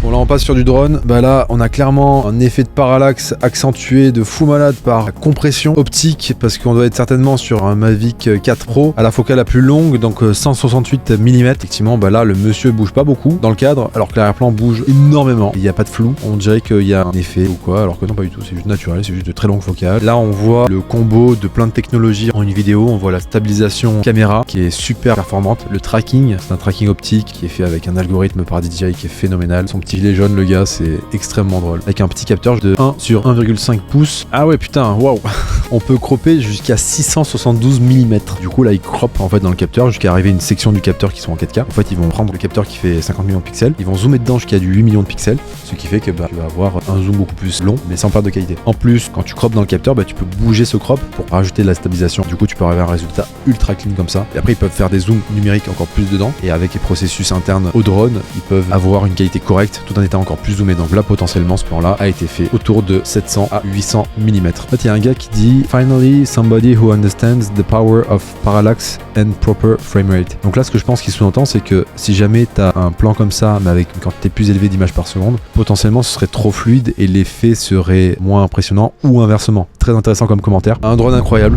Bon, là on passe sur du drone. Bah là on a clairement un effet de parallaxe accentué de fou malade par la compression optique, parce qu'on doit être certainement sur un Mavic 4 Pro à la focale la plus longue, donc 168 mm. Effectivement, bah là le monsieur bouge pas beaucoup dans le cadre, alors que l'arrière-plan bouge énormément. Il n'y a pas de flou. On dirait qu'il y a un effet ou quoi, alors que non, pas du tout. C'est juste naturel, c'est juste de très longue focale. Là on voit le combo de plein de technologies en une vidéo. On voit la stabilisation caméra qui est super performante. Le tracking, c'est un tracking optique qui est fait avec un algorithme par DJI qui est phénoménal. Son petit gilet jaune, le gars, c'est extrêmement drôle. Avec un petit capteur de 1 sur 1,5 pouces. Ah ouais, putain, waouh. On peut cropper jusqu'à 672 mm. Du coup, là, il crop en fait dans le capteur jusqu'à arriver à une section du capteur qui sont en 4K. En fait, ils vont prendre le capteur qui fait 50 millions de pixels. Ils vont zoomer dedans jusqu'à du 8 millions de pixels. Ce qui fait que tu vas avoir un zoom beaucoup plus long, mais sans perte de qualité. En plus, quand tu croppes dans le capteur, tu peux bouger ce crop pour rajouter de la stabilisation. Du coup, tu peux arriver à un résultat ultra clean comme ça. Et après, ils peuvent faire des zooms numériques encore plus dedans. Et avec les processus internes au drone, ils peuvent avoir une qualité correcte tout en étant encore plus zoomé. Donc là, potentiellement, ce plan-là a été fait autour de 700 à 800 mm. En fait, il y a un gars qui dit Finally, somebody who understands the power of parallax and proper frame rate. Donc là, ce que je pense qu'il sous-entend, c'est que si jamais tu as un plan comme ça, mais avec une quantité plus élevée d'images par seconde, potentiellement, ce serait trop fluide et l'effet serait moins impressionnant ou inversement. Très intéressant comme commentaire. Un drone incroyable.